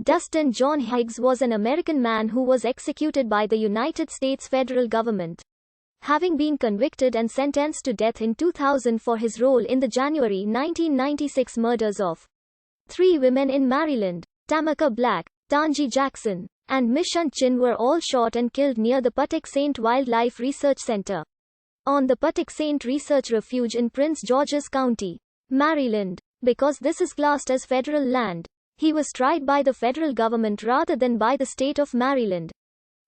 Dustin John Higgs was an American man who was executed by the United States federal government, having been convicted and sentenced to death in 2000 for his role in the January 1996 murders of 3 women in Maryland. Tamaka Black, Tanji Jackson, and Mishan Chin were all shot and killed near the Patuxent Wildlife Research Center on the Patuxent Research Refuge in Prince George's County, Maryland. Because this is classed as federal land, he was tried by the federal government rather than by the state of Maryland.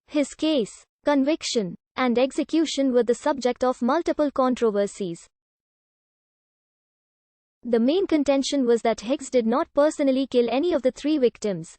His case, conviction, and execution were the subject of multiple controversies. The main contention was that Higgs did not personally kill any of the 3 victims,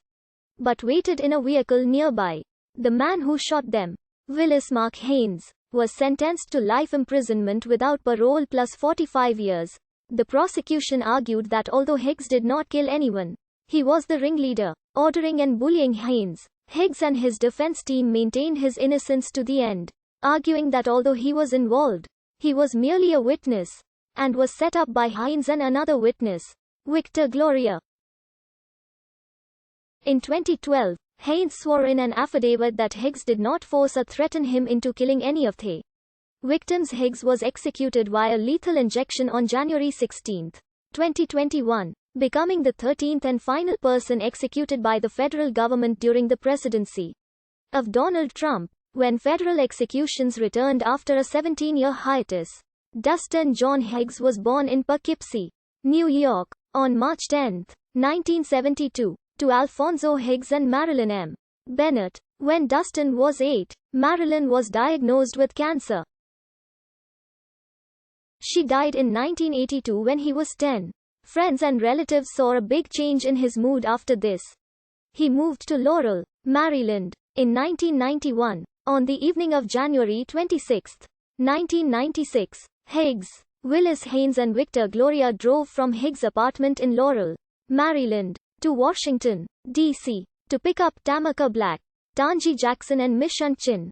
but waited in a vehicle nearby. The man who shot them, Willis Mark Haynes, was sentenced to life imprisonment without parole plus 45 years. The prosecution argued that although Higgs did not kill anyone, he was the ringleader, ordering and bullying Haynes. Higgs and his defense team maintained his innocence to the end, arguing that although he was involved, he was merely a witness, and was set up by Haynes and another witness, Victor Gloria. In 2012, Haynes swore in an affidavit that Higgs did not force or threaten him into killing any of the victims. Higgs was executed via lethal injection on January 16, 2021, becoming the 13th and final person executed by the federal government during the presidency of Donald Trump, when federal executions returned after a 17-year hiatus. Dustin John Higgs was born in Poughkeepsie, New York, on March 10, 1972, to Alphonso Higgs and Marilyn M. Bennett. When Dustin was 8, Marilyn was diagnosed with cancer. She died in 1982 when he was 10. Friends and relatives saw a big change in his mood after this. He moved to Laurel, Maryland, in 1991. On the evening of January 26, 1996, Higgs, Willis Haynes and Victor Gloria drove from Higgs' apartment in Laurel, Maryland, to Washington, D.C., to pick up Tamaka Black, Tanji Jackson and Mishan Chin.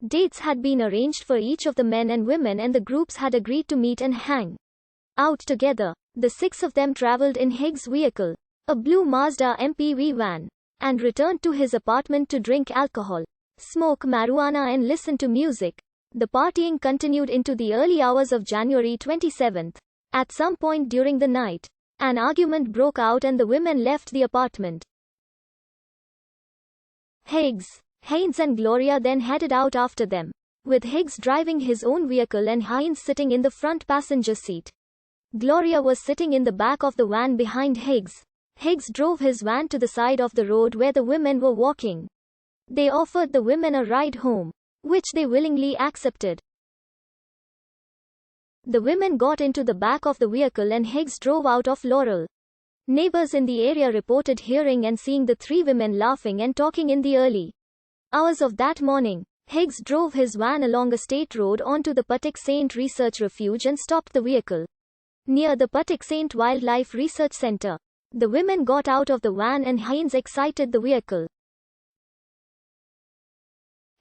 Dates had been arranged for each of the men and women, and the groups had agreed to meet and hang out together. The 6 of them traveled in Higgs' vehicle, a blue Mazda MPV van, and returned to his apartment to drink alcohol, smoke marijuana and listen to music. The partying continued into the early hours of January 27. At some point during the night, an argument broke out and the women left the apartment. Higgs, Haynes and Gloria then headed out after them, with Higgs driving his own vehicle and Haynes sitting in the front passenger seat. Gloria was sitting in the back of the van behind Higgs. Higgs drove his van to the side of the road where the women were walking. They offered the women a ride home, which they willingly accepted. The women got into the back of the vehicle and Higgs drove out of Laurel. Neighbors in the area reported hearing and seeing the 3 women laughing and talking in the early hours of that morning. Higgs drove his van along a state road onto the Patuxent Research Refuge and stopped the vehicle near the Patuxent Wildlife Research Center. The women got out of the van and Haynes exited the vehicle.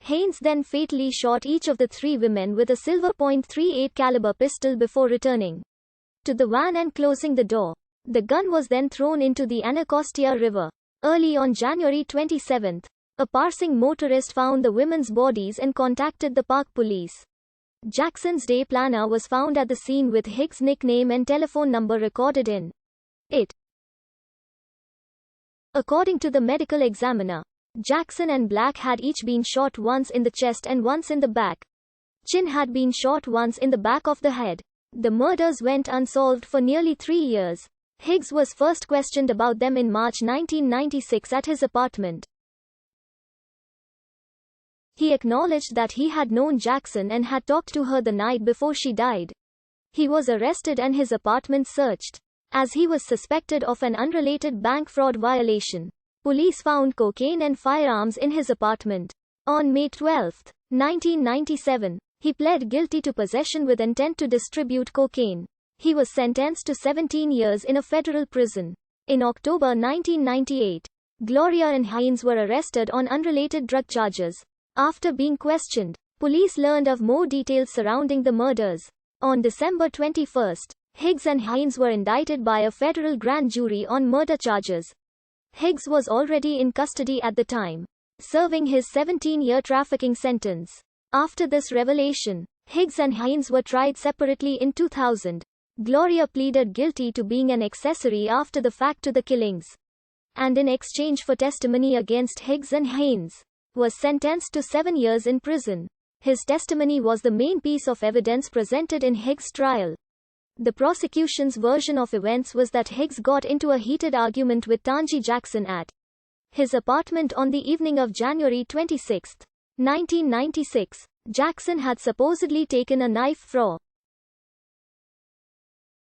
Haynes then fatally shot each of the 3 women with a silver .38 caliber pistol before returning to the van and closing the door. The gun was then thrown into the Anacostia River. Early on January 27, a passing motorist found the women's bodies and contacted the park police. Jackson's day planner was found at the scene with Higgs' nickname and telephone number recorded in it. According to the medical examiner, Jackson and Black had each been shot once in the chest and once in the back. Chin had been shot once in the back of the head. The murders went unsolved for nearly 3 years. Higgs was first questioned about them in March 1996 at his apartment. He acknowledged that he had known Jackson and had talked to her the night before she died. He was arrested and his apartment searched, as he was suspected of an unrelated bank fraud violation. Police found cocaine and firearms in his apartment. On May 12, 1997, he pled guilty to possession with intent to distribute cocaine. He was sentenced to 17 years in a federal prison. In October 1998, Gloria and Haynes were arrested on unrelated drug charges. After being questioned, police learned of more details surrounding the murders. On December 21, Higgs and Hines were indicted by a federal grand jury on murder charges. Higgs was already in custody at the time, serving his 17-year trafficking sentence. After this revelation, Higgs and Hines were tried separately in 2000. Gloria pleaded guilty to being an accessory after the fact to the killings, and in exchange for testimony against Higgs and Hines, was sentenced to 7 years in prison. His testimony was the main piece of evidence presented in Higgs' trial. The prosecution's version of events was that Higgs got into a heated argument with Tanji Jackson at his apartment on the evening of January 26, 1996. Jackson had supposedly taken a knife from